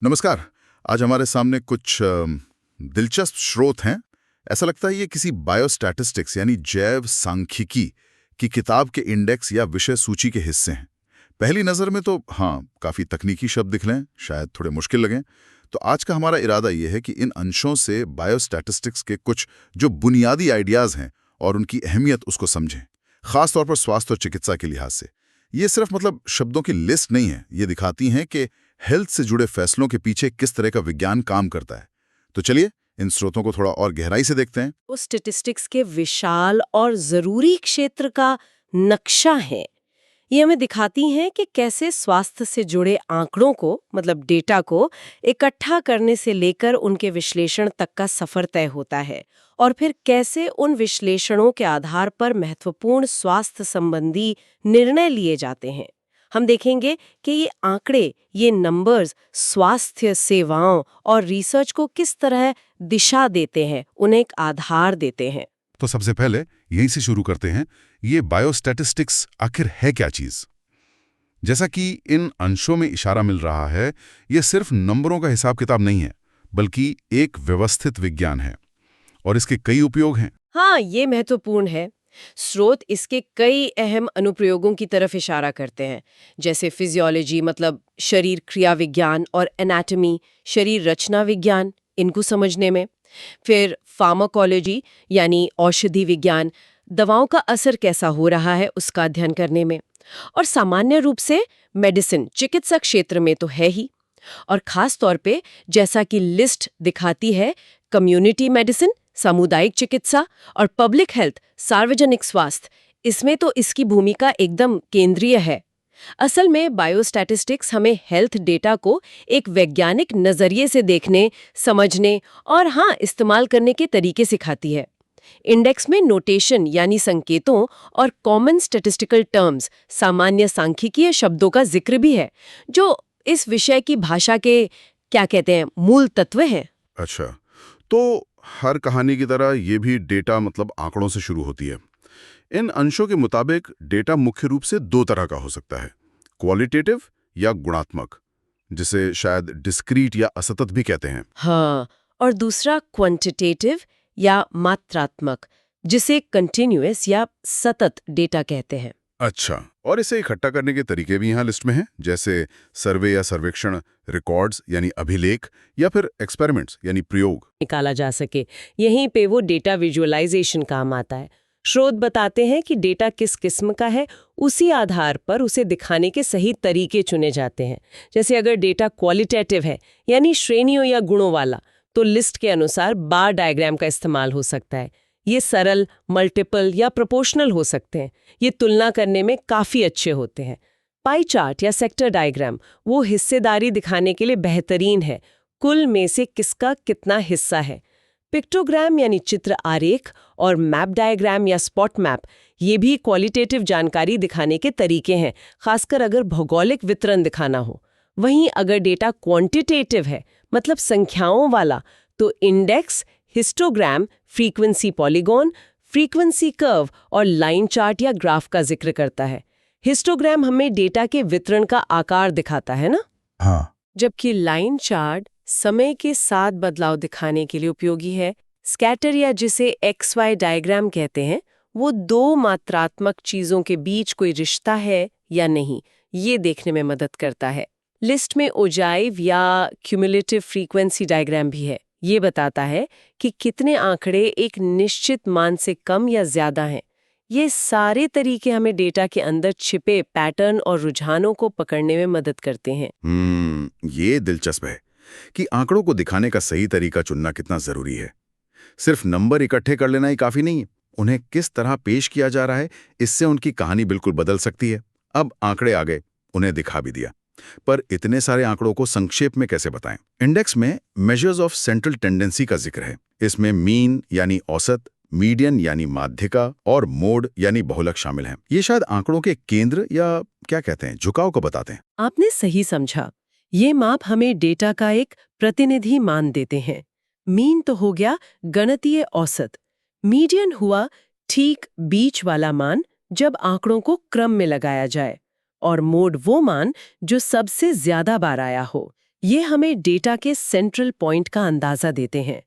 नमस्कार। आज हमारे सामने कुछ दिलचस्प स्रोत हैं। ऐसा लगता है ये किसी बायोस्टैटिस्टिक्स यानी जैव सांख्यिकी की किताब के इंडेक्स या विषय सूची के हिस्से हैं। पहली नज़र में तो हाँ, काफ़ी तकनीकी शब्द दिख लें, शायद थोड़े मुश्किल लगें। तो आज का हमारा इरादा ये है कि इन अंशों से बायोस्टैटिस्टिक्स के कुछ जो बुनियादी आइडियाज़ हैं और उनकी अहमियत उसको समझें, ख़ास तौर पर स्वास्थ्य और चिकित्सा के लिहाज से। ये सिर्फ मतलब शब्दों की लिस्ट नहीं है, ये दिखाती हैं कि हेल्थ से जुड़े फैसलों के पीछे किस तरह का विज्ञान काम करता है। तो चलिए इन स्रोतों को थोड़ा और गहराई से देखते हैं। वो स्टैटिस्टिक्स के विशाल और जरूरी क्षेत्र का नक्शा है। ये हमें दिखाती हैं कि कैसे स्वास्थ्य से जुड़े आंकड़ों को मतलब डेटा को इकट्ठा करने से लेकर उनके विश्लेषण तक का सफर तय होता है और फिर कैसे उन विश्लेषणों के आधार पर महत्वपूर्ण स्वास्थ्य संबंधी निर्णय लिए जाते हैं। हम देखेंगे कि ये आंकड़े, ये नंबर्स स्वास्थ्य सेवाओं और रिसर्च को किस तरह दिशा देते हैं, उन्हें एक आधार देते हैं। तो सबसे पहले यहीं से शुरू करते हैं। ये बायोस्टैटिस्टिक्स आखिर है क्या चीज? जैसा कि इन अंशों में इशारा मिल रहा है, ये सिर्फ नंबरों का हिसाब किताब नहीं है, बल्कि एक व्यवस्थित विज्ञान है और इसके कई उपयोग हैं। हाँ, ये महत्वपूर्ण है। स्रोत इसके कई अहम अनुप्रयोगों की तरफ इशारा करते हैं, जैसे फिजियोलॉजी मतलब शरीर क्रिया विज्ञान और एनाटॉमी शरीर रचना विज्ञान इनको समझने में। फिर फार्माकोलॉजी यानी औषधि विज्ञान दवाओं का असर कैसा हो रहा है उसका अध्ययन करने में। और सामान्य रूप से मेडिसिन चिकित्सा क्षेत्र में तो है ही, और खास तौर पे जैसा कि लिस्ट दिखाती है, कम्युनिटी मेडिसिन सामुदायिक चिकित्सा और पब्लिक हेल्थ सार्वजनिक स्वास्थ्य, इसमें तो इसकी भूमिका एकदम केंद्रीय है। असल में बायोस्टैटिस्टिक्स हमें हेल्थ डेटा को एक वैज्ञानिक नजरिए से देखने, समझने और हाँ इस्तेमाल करने के तरीके सिखाती है। इंडेक्स में नोटेशन यानी संकेतों और कॉमन स्टैटिस्टिकल टर्म्स सामान्य सांख्यिकीय शब्दों का जिक्र भी है, जो इस विषय की भाषा के क्या कहते हैं मूल तत्व हैं। अच्छा, तो हर कहानी की तरह ये भी डेटा मतलब आंकड़ों से शुरू होती है। इन अंशों के मुताबिक डेटा मुख्य रूप से दो तरह का हो सकता है, क्वालिटेटिव या गुणात्मक, जिसे शायद डिस्क्रीट या असतत भी कहते हैं। हाँ, और दूसरा क्वांटिटेटिव या मात्रात्मक, जिसे कंटिन्यूअस या सतत डेटा कहते हैं। अच्छा, और इसे इकट्ठा करने के तरीके भी यहाँ लिस्ट में हैं, जैसे सर्वे या सर्वेक्षण, रिकॉर्ड्स यानी अभिलेख, या फिर एक्सपेरिमेंट्स यानी प्रयोग। निकाला जा सके, यहीं पे वो डेटा विजुअलाइजेशन काम आता है। स्रोत बताते हैं कि डेटा किस किस्म का है, उसी आधार पर उसे दिखाने के सही तरीके चुने जाते हैं। जैसे अगर डेटा क्वालिटेटिव है यानी श्रेणियों या गुणों वाला, तो लिस्ट के अनुसार बार डायग्राम का इस्तेमाल हो सकता है। ये सरल, मल्टीपल या प्रोपोर्शनल हो सकते हैं। ये तुलना करने में काफ़ी अच्छे होते हैं। पाई चार्ट या सेक्टर डायग्राम वो हिस्सेदारी दिखाने के लिए बेहतरीन है, कुल में से किसका कितना हिस्सा है। पिक्टोग्राम यानी चित्र आरेख और मैप डायग्राम या स्पॉट मैप, ये भी क्वालिटेटिव जानकारी दिखाने के तरीके हैं, खासकर अगर भौगोलिक वितरण दिखाना हो। वहीं अगर डेटा क्वांटिटेटिव है मतलब संख्याओं वाला, तो index, histogram, frequency polygon, frequency curve और लाइन चार्ट या ग्राफ का जिक्र करता है। हिस्टोग्राम हमें डेटा के वितरण का आकार दिखाता है ना, हाँ, जबकि लाइन चार्ट समय के साथ बदलाव दिखाने के लिए उपयोगी है। स्कैटर या जिसे XY डायग्राम कहते हैं, वो दो मात्रात्मक चीजों के बीच कोई रिश्ता है या नहीं, ये देखने में मदद करता है। लिस्ट में ओजाइव या क्यूमुलेटिव फ्रीक्वेंसी डायग्राम भी है। ये बताता है कि कितने आंकड़े एक निश्चित मान से कम या ज्यादा हैं। ये सारे तरीके हमें डेटा के अंदर छिपे पैटर्न और रुझानों को पकड़ने में मदद करते हैं। ये दिलचस्प है कि आंकड़ों को दिखाने का सही तरीका चुनना कितना जरूरी है। सिर्फ नंबर इकट्ठे कर लेना ही काफी नहीं है, उन्हें किस तरह पेश किया जा रहा है, इससे उनकी कहानी बिल्कुल बदल सकती है। अब आंकड़े आ गए, उन्हें दिखा भी दिया, पर इतने सारे आंकड़ों को संक्षेप में कैसे बताएं? इंडेक्स में मेजर्स ऑफ सेंट्रल टेंडेंसी का जिक्र है। इसमें मीन यानी औसत, मीडियन यानी माध्यिका और मोड यानी बहुलक शामिल हैं। ये शायद आंकड़ों के केंद्र या क्या कहते हैं, झुकाव को बताते हैं। आपने सही समझा। ये माप हमें डेटा का एक प्रतिनिधि मान देते हैं। मीन तो हो गया गणितीय औसत, मीडियन हुआ ठीक बीच वाला मान जब आंकड़ों को क्रम में लगाया जाए, और मोड वो मान जो सबसे ज्यादा बार आया हो, ये हमें डेटा के सेंट्रल पॉइंट का अंदाजा देते हैं।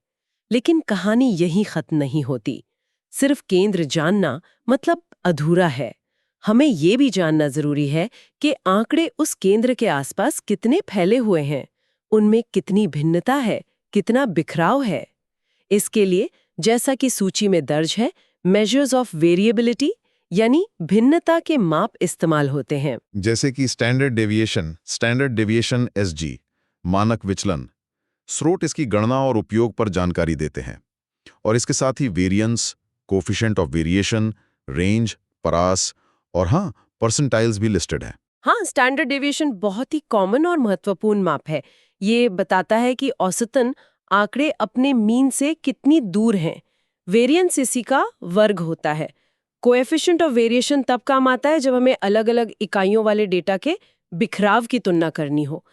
लेकिन कहानी यहीं खत्म नहीं होती। सिर्फ केंद्र जानना मतलब अधूरा है। हमें ये भी जानना जरूरी है कि आंकड़े उस केंद्र के आसपास कितने फैले हुए हैं, उनमें कितनी भिन्नता है, कितना बिखराव है। इसके लिए जैसा कि सूची में दर्ज है, मेजर्स ऑफ वेरिएबिलिटी यानी भिन्नता के माप इस्तेमाल होते हैं। जैसे कि स्टैंडर्ड डेविएशन एसजी, मानक विचलन। स्रोत इसकी गणना और उपयोग पर जानकारी देते हैं। और इसके साथ ही variance, coefficient of variation, range, परास और हाँ, परसेंटाइल्स भी लिस्टेड है। हाँ, स्टैंडर्ड डेविएशन बहुत ही कॉमन और महत्वपूर्ण माप है। ये बताता है कि औसतन आंकड़े अपने मीन से कितनी दूर हैं। वेरिएंस इसी का वर्ग होता है। कोएफिशिएंट ऑफ वेरिएशन तब काम आता है जब हमें अलग-अलग इकाइयों वाले डेटा के बिखराव की तुलना करनी हो।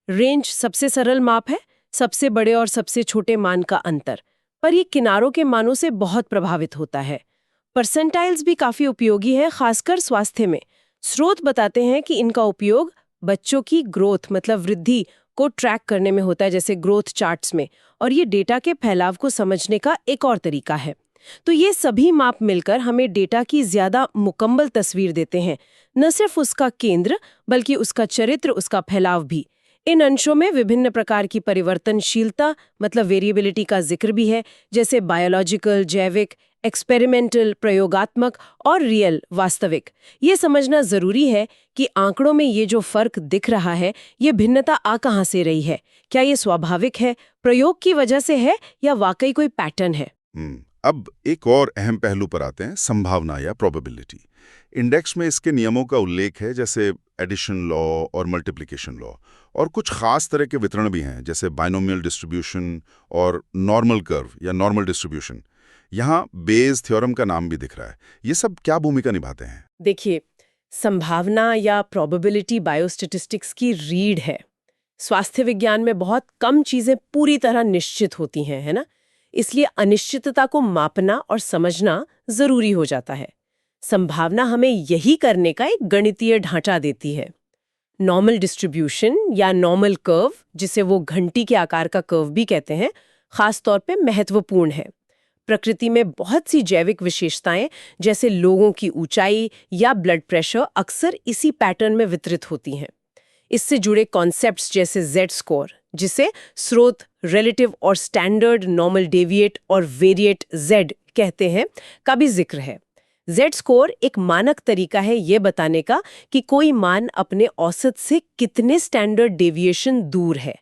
रेंज सबसे सरल माप है, सबसे बड़े और सबसे छोटे मान का अंतर, पर ये किनारों के मानों से बहुत प्रभावित होता है। परसेंटाइल्स भी काफी उपयोगी है, खासकर स्वास्थ्य में। स्रोत बताते हैं कि इनका उपयोग बच्चों की ग्रोथ मतलब वृद्धि को ट्रैक करने में होता है, जैसे ग्रोथ चार्ट्स में, और ये डेटा के फैलाव को समझने का एक और तरीका है। तो ये सभी माप मिलकर हमें डेटा की ज्यादा मुकम्मल तस्वीर देते हैं, न सिर्फ उसका केंद्र बल्कि उसका चरित्र, उसका फैलाव भी। इन अंशों में विभिन्न प्रकार की परिवर्तनशीलता मतलब वेरिएबिलिटी का जिक्र भी है, जैसे बायोलॉजिकल, जैविक, एक्सपेरिमेंटल, प्रयोगात्मक और रियल, वास्तविक। ये समझना जरूरी है कि आंकड़ों में ये जो फर्क दिख रहा है, ये भिन्नता आ कहाँ से रही है। क्या ये स्वाभाविक है, प्रयोग की वजह से है, या वाकई कोई पैटर्न है? अब एक और अहम पहलू पर आते हैं, संभावना या प्रोबेबिलिटी। इंडेक्स में इसके नियमों का उल्लेख है, जैसे एडिशन लॉ और मल्टीप्लिकेशन लॉ, और कुछ खास तरह के वितरण भी हैं, जैसे बाइनोमियल डिस्ट्रीब्यूशन और नॉर्मल कर्व या नॉर्मल डिस्ट्रीब्यूशन। यहाँ बेज थ्योरम का नाम भी दिख रहा है। ये सब क्या भूमिका निभाते हैं? देखिए, संभावना या प्रोबेबिलिटी बायोस्टैटिस्टिक्स की रीढ़ है। स्वास्थ्य विज्ञान में बहुत कम चीजें पूरी तरह निश्चित होती हैं, है ना? इसलिए अनिश्चितता को मापना और समझना जरूरी हो जाता है। संभावना हमें यही करने का एक गणितीय ढांचा देती है। नॉर्मल डिस्ट्रीब्यूशन या नॉर्मल कर्व, जिसे वो घंटी के आकार का कर्व भी कहते हैं, खास तौर पे महत्वपूर्ण है। प्रकृति में बहुत सी जैविक विशेषताएं, जैसे लोगों की ऊंचाई या ब्लड प्रेशर, अक्सर इसी पैटर्न में वितरित होती हैं। इससे जुड़े कॉन्सेप्ट्स जैसे जेड स्कोर, जिसे स्रोत रिलेटिव और स्टैंडर्ड, नॉर्मल डेविएट और वेरिएट जेड कहते हैं, का भी जिक्र है। जेड स्कोर एक मानक तरीका है ये बताने का कि कोई मान अपने औसत से कितने स्टैंडर्ड डेविएशन दूर है।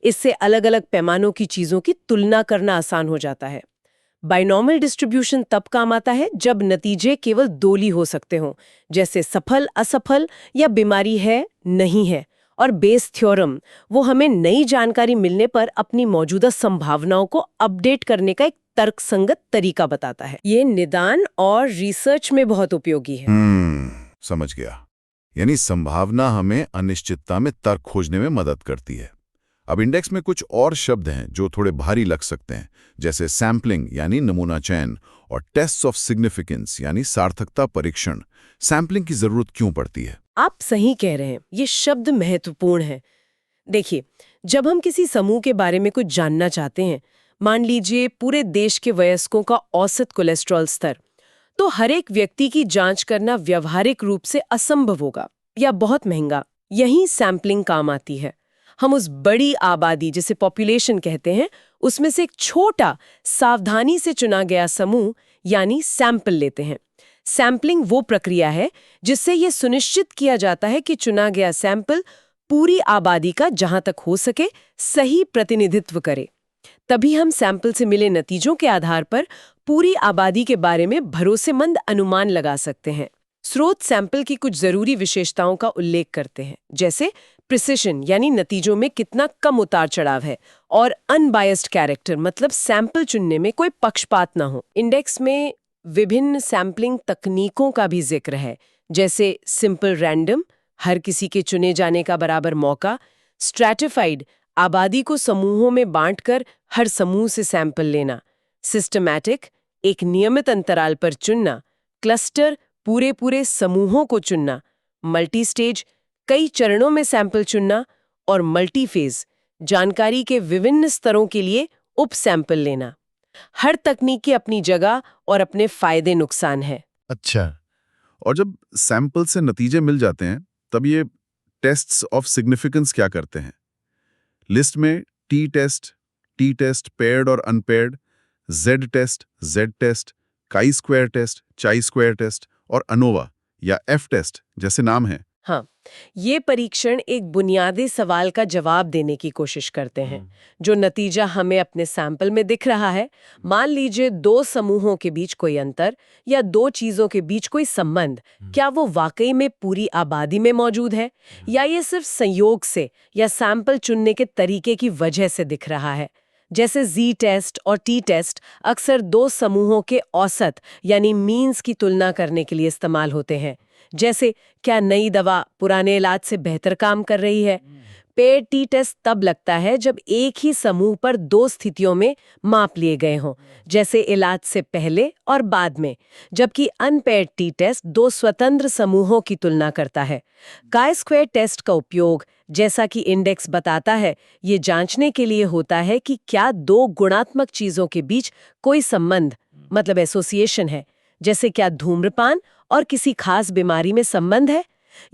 इससे अलग-अलग पैमानों की चीजों की तुलना करना आसान हो जाता है। बाइनॉमियल डिस्ट्रीब्यूशन तब काम आता है जब नतीजे केवल दोली हो सकते हों, जैसे सफल, असफल या बीमारी है, नहीं है। और बेस थ्योरम वो हमें नई जानकारी मिलने पर अपनी मौजूदा संभावनाओं को अपडेट करने का एक तर्कसंगत तरीका बताता है। ये निदान और रिसर्च में बहुत उपयोगी है। समझ गया। यानी संभावना हमें अनिश्चितता में तर्क खोजने में मदद करती है। अब इंडेक्स में कुछ और शब्द हैं जो थोड़े भारी लग सकते हैं, जैसे सैम्पलिंग यानी नमूना चयन और टेस्ट्स ऑफ सिग्निफिकेंस यानी सार्थकता परीक्षण। सैम्पलिंग की जरूरत क्यों पड़ती है? आप सही कह रहे हैं, ये शब्द महत्वपूर्ण है। देखिए, जब हम किसी समूह के बारे में कुछ जानना चाहते हैं, मान लीजिए पूरे देश के वयस्कों का औसत कोलेस्ट्रॉल स्तर, तो हर एक व्यक्ति की जांच करना व्यावहारिक रूप से असंभव होगा या बहुत महंगा। यहीं सैम्पलिंग काम आती है। हम उस बड़ी आबादी, जिसे पॉपुलेशन कहते हैं, उसमें से एक छोटा, सावधानी से चुना गया समूह यानी सैंपल लेते हैं। सैम्पलिंग वो प्रक्रिया है जिससे ये सुनिश्चित किया जाता है कि चुना गया सैंपल पूरी आबादी का जहां तक हो सके सही प्रतिनिधित्व करे। तभी हम सैंपल से मिले नतीजों के आधार पर पूरी आबादी के बारे में भरोसेमंद अनुमान लगा सकते हैं। स्रोत सैंपल की कुछ जरूरी विशेषताओं का उल्लेख करते हैं, जैसे प्रिसिशन यानी नतीजों में कितना कम उतार चढ़ाव है, और अनबायस्ड कैरेक्टर मतलब सैंपल चुनने में कोई पक्षपात ना हो। इंडेक्स में विभिन्न सैंपलिंग तकनीकों का भी जिक्र है, जैसे सिंपल रैंडम, हर किसी के चुने जाने का बराबर मौका, स्ट्रैटिफाइड, आबादी को समूहों में बांटकर हर समूह से सैंपल लेना, सिस्टमैटिक, एक नियमित अंतराल पर चुनना, क्लस्टर, पूरे समूहों को चुनना, मल्टी स्टेज, कई चरणों में सैंपल चुनना, और मल्टीफेज जानकारी के विभिन्न स्तरों के लिए उप सैंपल लेना। हर तकनीक की अपनी जगह और अपने फायदे नुकसान है। अच्छा, और जब सैंपल से नतीजे मिल जाते हैं तब ये टेस्ट्स ऑफ सिग्निफिकेंस क्या करते हैं? लिस्ट में टी टेस्ट, पेयर्ड और unpaired, z test, chi square test, chi square test और अनोवा या एफ टेस्ट जैसे नाम हैं। हाँ, ये परीक्षण एक बुनियादी सवाल का जवाब देने की कोशिश करते हैं। जो नतीजा हमें अपने सैंपल में दिख रहा है, मान लीजिए दो समूहों के बीच कोई अंतर या दो चीजों के बीच कोई संबंध, क्या वो वाकई में पूरी आबादी में मौजूद है या ये सिर्फ संयोग से या सैंपल चुनने के तरीके की वजह से दिख रहा है? जैसे जी टेस्ट और टी टेस्ट अक्सर दो समूहों के औसत यानी मीन्स की तुलना करने के लिए इस्तेमाल होते हैं। जैसे क्या नई दवा पुराने इलाज से बेहतर काम कर रही है? पेयर टी टेस्ट तब लगता है जब एक ही समूह पर दो स्थितियों में माप लिए गए हों, जैसे इलाज से पहले और बाद में, जबकि अनपेयर्ड टी टेस्ट दो स्वतंत्र समूहों की तुलना करता है। काई स्क्वायर टेस्ट का उपयोग, जैसा कि इंडेक्स बताता है, ये जांचने के लिए होता है कि क्या दो गुणात्मक चीजों के बीच कोई संबंध मतलब एसोसिएशन है, जैसे क्या धूम्रपान और किसी खास बीमारी में संबंध है,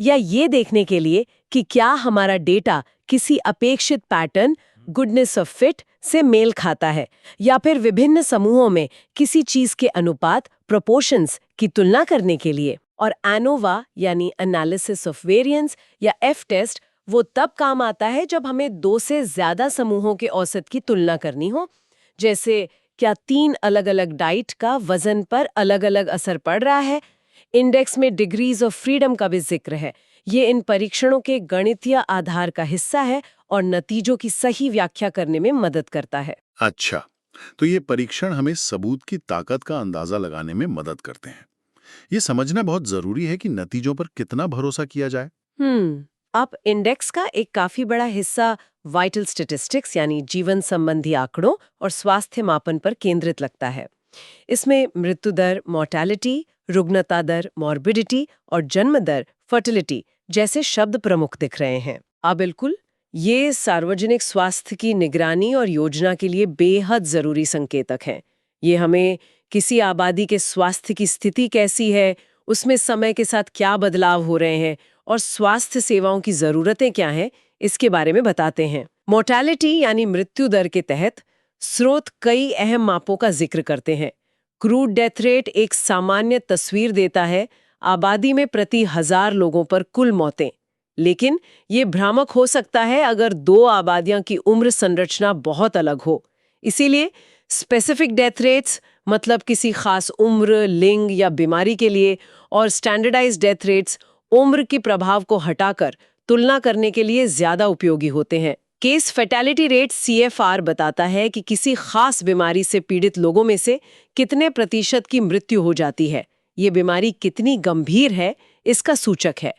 या ये देखने के लिए कि क्या हमारा डेटा किसी अपेक्षित पैटर्न गुडनेस ऑफ फिट से मेल खाता है, या फिर विभिन्न समूहों में किसी चीज के अनुपात प्रोपोर्शंस की तुलना करने के लिए। और एनोवा यानी एनालिसिस ऑफ वेरिएंस या एफ टेस्ट वो तब काम आता है जब हमें दो से ज्यादा समूहों के औसत की तुलना करनी हो, जैसे क्या 3 अलग-अलग डाइट का वजन पर अलग-अलग असर पड़ रहा है। इंडेक्स में डिग्रीज ऑफ फ्रीडम का भी जिक्र है। ये इन परीक्षणों के गणितीय आधार का हिस्सा है और नतीजों की सही व्याख्या करने में मदद करता है। अच्छा, तो ये परीक्षण हमें सबूत की ताकत का अंदाजा लगाने में मदद करते हैं। ये समझना बहुत जरूरी है कि नतीजों पर कितना भरोसा किया जाए। अब इंडेक्स का एक काफी बड़ा हिस्सा वाइटल स्टैटिस्टिक्स यानी जीवन संबंधी आंकड़ों और स्वास्थ्य मापन पर केंद्रित लगता है। इसमें मृत्यु दर, मोर्टेलिटी, रुग्णता दर, मॉर्बिडिटी और जन्म दर, फर्टिलिटी जैसे शब्द प्रमुख दिख रहे हैं। बिल्कुल, ये सार्वजनिक स्वास्थ्य की निगरानी और योजना के लिए बेहद जरूरी संकेतक हैं। ये हमें किसी आबादी के स्वास्थ्य की स्थिति कैसी है, उसमें समय के साथ क्या बदलाव हो रहे हैं और स्वास्थ्य सेवाओं की जरूरतें क्या हैं, इसके बारे में बताते हैं। मोर्टेलिटी यानी मृत्यु दर के तहत स्रोत कई अहम मापों का जिक्र करते हैं। क्रूड डेथ रेट एक सामान्य तस्वीर देता है आबादी में प्रति 1000 लोगों पर कुल मौतें, लेकिन ये भ्रामक हो सकता है अगर दो आबादियों की उम्र संरचना बहुत अलग हो। इसीलिए स्पेसिफिक डेथ रेट्स मतलब किसी खास उम्र, लिंग या बीमारी के लिए, और स्टैंडर्डाइज्ड डेथ रेट्स उम्र के प्रभाव को हटाकर तुलना करने के लिए ज्यादा उपयोगी होते हैं। केस फैटेलिटी रेट CFR बताता है कि किसी खास बीमारी से पीड़ित लोगों में से कितने प्रतिशत की मृत्यु हो जाती है। ये बीमारी कितनी गंभीर है, इसका सूचक है।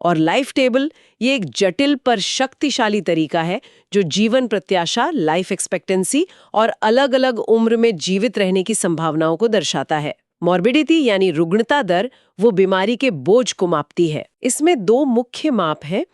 और लाइफ टेबल ये एक जटिल पर शक्तिशाली तरीका है जो जीवन प्रत्याशा, लाइफ एक्सपेक्टेंसी और अलग-अलग उम्र में जीवित रहने की संभावनाओं को दर्शाता है। मॉर्बिडिटी यानी रुग्णता दर वो बीमारी के बोझ को मापती है। इसमें दो मुख्य माप हैं।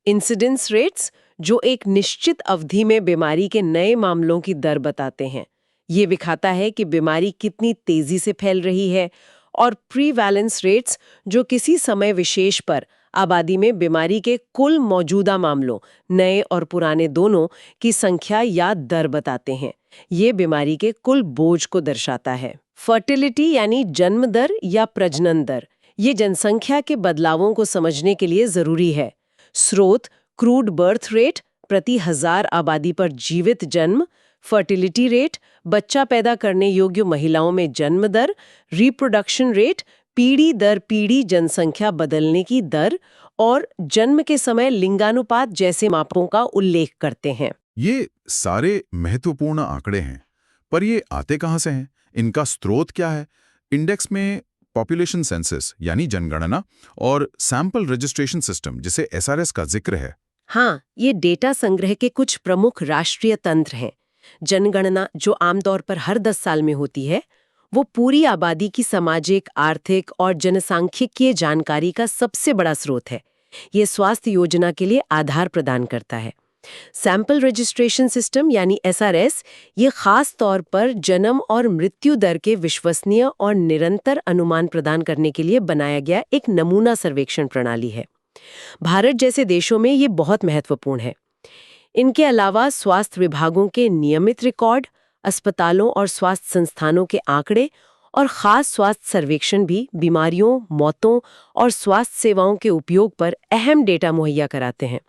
इंसिडेंस रेट्स जो एक निश्चित अवधि में बीमारी के नए मामलों की दर बताते हैं। ये दिखाता है कि बीमारी कितनी तेजी से फैल रही है। और प्रीवैलेंस रेट्स जो किसी समय विशेष पर आबादी में बीमारी के कुल मौजूदा मामलों, नए और पुराने दोनों, की संख्या या दर बताते हैं। ये बीमारी के कुल बोझ को दर्शाता है। फर्टिलिटी यानी जन्म दर या प्रजनन दर ये जनसंख्या के बदलावों को समझने के लिए जरूरी है। स्रोत क्रूड बर्थ रेट प्रति 1000 आबादी पर जीवित जन्म, फर्टिलिटी रेट बच्चा पैदा करने योग्य महिलाओं में जन्म दर, रिप्रोडक्शन रेट पीढ़ी दर पीढ़ी जनसंख्या बदलने की दर, और जन्म के समय लिंगानुपात जैसे मापों का उल्लेख करते हैं। ये सारे महत्वपूर्ण आंकड़े हैं, पर ये आते कहाँ से हैं? इनका स्रोत क्या है? इंडेक्स में पॉपुलेशन सेंसस यानी जनगणना और सैंपल रजिस्ट्रेशन सिस्टम जिसे SRS का जिक्र है। हाँ, ये डेटा संग्रह के कुछ प्रमुख राष्ट्रीय तंत्र हैं। जनगणना जो आमतौर पर हर 10 साल में होती है, वो पूरी आबादी की सामाजिक, आर्थिक और जनसांख्यिकीय जानकारी का सबसे बड़ा स्रोत है। ये स्वास्थ्य योजना के लिए आधार प्रदान करता है। सैंपल रजिस्ट्रेशन सिस्टम यानी SRS ये खास तौर पर जन्म और मृत्यु दर के विश्वसनीय और निरंतर अनुमान प्रदान करने के लिए बनाया गया एक नमूना सर्वेक्षण प्रणाली है। भारत जैसे देशों में ये बहुत महत्वपूर्ण है। इनके अलावा स्वास्थ्य विभागों के नियमित रिकॉर्ड, अस्पतालों और स्वास्थ्य संस्थानों के आंकड़े और खास स्वास्थ्य सर्वेक्षण भी बीमारियों, मौतों और स्वास्थ्य सेवाओं के उपयोग पर अहम डेटा मुहैया कराते हैं।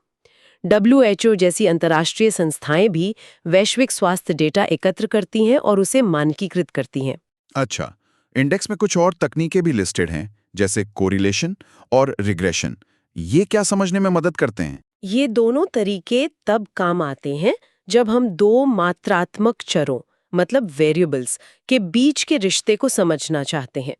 WHO जैसी अंतर्राष्ट्रीय संस्थाएं भी वैश्विक स्वास्थ्य डेटा एकत्र करती हैं और उसे मानकीकृत करती हैं। अच्छा, इंडेक्स में कुछ और तकनीकें भी लिस्टेड हैं, जैसे कोरिलेशन और रिग्रेशन। ये क्या समझने में मदद करते हैं? ये दोनों तरीके तब काम आते हैं जब हम दो मात्रात्मक चरों मतलब वेरिएबल्स के बीच के रिश्ते को समझना चाहते हैं।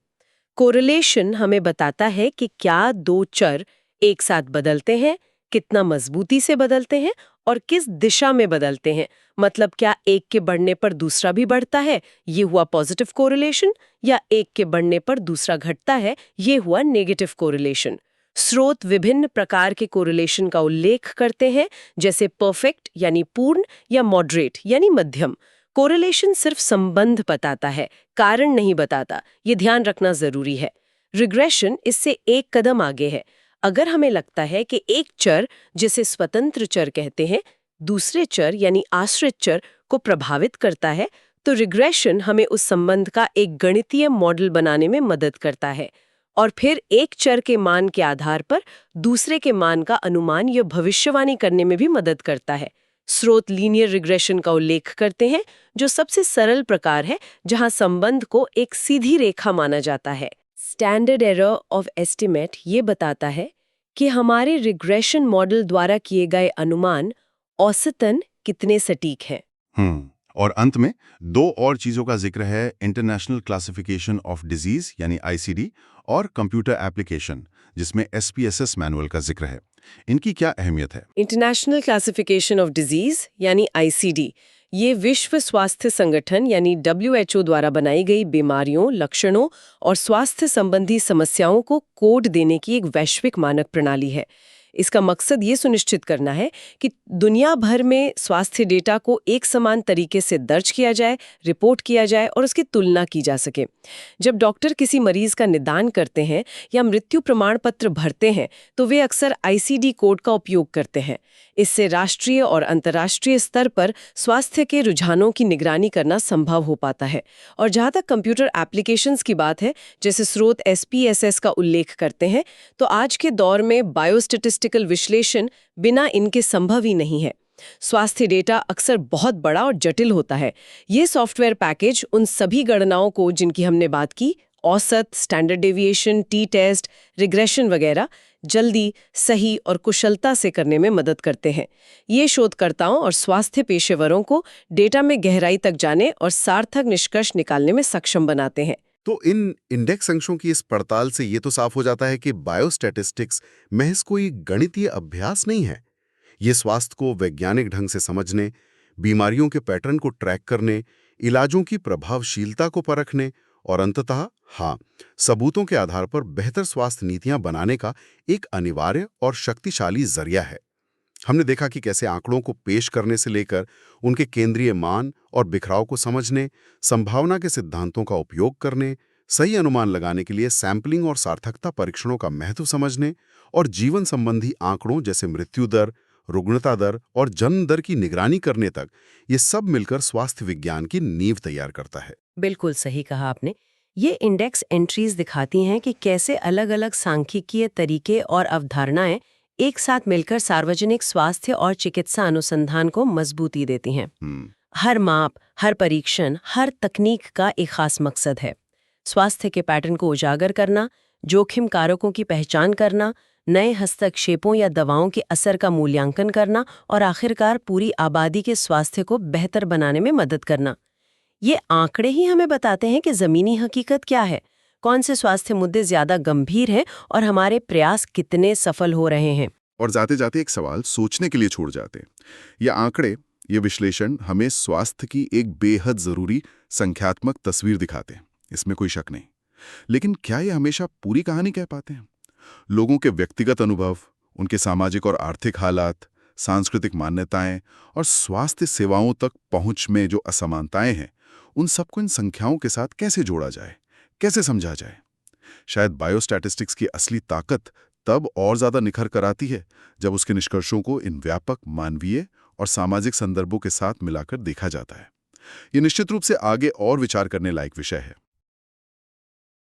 कोरिलेशन हमें बताता है कि क्या दो चर एक साथ बदलते हैं, कितना मजबूती से बदलते हैं और किस दिशा में बदलते हैं। मतलब क्या एक के बढ़ने पर दूसरा भी बढ़ता है, ये हुआ पॉजिटिव कोरिलेशन, या एक के बढ़ने पर दूसरा घटता है, ये हुआ नेगेटिव कोरिलेशन। स्रोत विभिन्न प्रकार के कोरिलेशन का उल्लेख करते हैं, जैसे परफेक्ट यानी पूर्ण या मॉडरेट यानी मध्यम। कोरिलेशन सिर्फ संबंध बताता है, कारण नहीं बताता, ये ध्यान रखना जरूरी है। रिग्रेशन इससे एक कदम आगे है। अगर हमें लगता है कि एक चर, जिसे स्वतंत्र चर कहते हैं, दूसरे चर यानी आश्रित चर को प्रभावित करता है, तो रिग्रेशन हमें उस संबंध का एक गणितीय मॉडल बनाने में मदद करता है और फिर एक चर के मान के आधार पर दूसरे के मान का अनुमान या भविष्यवाणी करने में भी मदद करता है। स्रोत लीनियर रिग्रेशन का उल्लेख करते हैं, जो सबसे सरल प्रकार है जहां संबंध को एक सीधी रेखा माना जाता है। स्टैंडर्ड एरर ऑफ एस्टिमेट ये बताता है कि हमारे रिग्रेशन मॉडल द्वारा किए गए अनुमान औसतन कितने सटीक हैं। और अंत में दो और चीजों का जिक्र है, इंटरनेशनल क्लासिफिकेशन ऑफ डिजीज यानी ICD और कंप्यूटर एप्लीकेशन जिसमें SPSS मैनुअल का जिक्र है। इनकी क्या अहमियत है? इंटरनेशनल क्लासिफिकेशन ऑफ डिजीज यानी ICD ये विश्व स्वास्थ्य संगठन यानी WHO द्वारा बनाई गई बीमारियों, लक्षणों और स्वास्थ्य संबंधी समस्याओं को कोड देने की एक वैश्विक मानक प्रणाली है। इसका मकसद ये सुनिश्चित करना है कि दुनिया भर में स्वास्थ्य डेटा को एक समान तरीके से दर्ज किया जाए, रिपोर्ट किया जाए और उसकी तुलना की जा सके। जब डॉक्टर किसी मरीज का निदान करते हैं या मृत्यु प्रमाण पत्र भरते हैं, तो वे अक्सर ICD कोड का उपयोग करते हैं। इससे राष्ट्रीय और अंतर्राष्ट्रीय स्तर पर स्वास्थ्य के रुझानों की निगरानी करना संभव हो पाता है। और जहाँ तक कंप्यूटर एप्लीकेशंस की बात है, जैसे स्रोत SPSS का उल्लेख करते हैं, तो आज के दौर में बायोस्टैटिस्टिकल विश्लेषण बिना इनके संभव ही नहीं है। स्वास्थ्य डेटा अक्सर बहुत बड़ा और जटिल होता है। ये सॉफ्टवेयर पैकेज उन सभी गणनाओं को जिनकी हमने बात की, औसत, स्टैंडर्ड डेविएशन, T-टेस्ट, रिग्रेशन वगैरह, जल्दी, सही और कुशलता से करने में मदद करते हैं। ये शोधकर्ताओं और स्वास्थ्य पेशेवरों को डेटा में गहराई तक जाने और सार्थक निष्कर्ष निकालने में सक्षम बनाते हैं। तो इन इंडेक्स अंशों की इस पड़ताल से ये तो साफ हो जाता है कि बायोस्टैटिस्टिक्स महज कोई गणितीय अभ्यास नहीं है। ये स्वास्थ्य को वैज्ञानिक ढंग से समझने, बीमारियों के पैटर्न को ट्रैक करने, इलाजों की प्रभावशीलता को परखने और अंततः सबूतों के आधार पर बेहतर स्वास्थ्य नीतियां बनाने का एक अनिवार्य और शक्तिशाली जरिया है। हमने देखा कि कैसे आंकड़ों को पेश करने से लेकर उनके केंद्रीय मान और बिखराव को समझने, संभावना के सिद्धांतों का उपयोग करने, सही अनुमान लगाने के लिए सैंपलिंग और सार्थकता परीक्षणों का महत्व समझने और जीवन संबंधी आंकड़ों जैसे मृत्यु दर, रुग्णता दर और जन्म दर की निगरानी करने तक ये सब मिलकर स्वास्थ्य विज्ञान की नींव तैयार करता है। बिल्कुल सही कहा आपने। ये इंडेक्स एंट्रीज दिखाती हैं कि कैसे अलग-अलग सांख्यिकीय तरीके और अवधारणाएं एक साथ मिलकर सार्वजनिक स्वास्थ्य और चिकित्सा अनुसंधान को मजबूती देती हैं। हर माप, हर परीक्षण, हर तकनीक का एक खास मकसद है। स्वास्थ्य के पैटर्न को उजागर करना, जोखिम कारकों की पहचान करना, नए हस्तक्षेपों या दवाओं के असर का मूल्यांकन करना और आखिरकार पूरी आबादी के स्वास्थ्य को बेहतर बनाने में मदद करना। ये आंकड़े ही हमें बताते हैं कि ज़मीनी हकीकत क्या है, कौन से स्वास्थ्य मुद्दे ज़्यादा गंभीर हैं और हमारे प्रयास कितने सफल हो रहे हैं। और जाते जाते एक सवाल सोचने के लिए छोड़ जाते हैं। ये आंकड़े, ये विश्लेषण हमें स्वास्थ्य की एक बेहद ज़रूरी संख्यात्मक तस्वीर दिखाते हैं, इसमें कोई शक नहीं। लेकिन क्या ये हमेशा पूरी कहानी कह पाते हैं? लोगों के व्यक्तिगत अनुभव, उनके सामाजिक और आर्थिक हालात, सांस्कृतिक मान्यताएं और स्वास्थ्य सेवाओं तक पहुंच में जो असमानताएं हैं, उन सबको इन संख्याओं के साथ कैसे जोड़ा जाए, कैसे समझा जाए। शायद बायोस्टैटिस्टिक्स की असली ताकत तब और ज्यादा निखर कर आती है जब उसके निष्कर्षों को इन व्यापक मानवीय और सामाजिक संदर्भों के साथ मिलाकर देखा जाता है। ये निश्चित रूप से आगे और विचार करने लायक विषय है।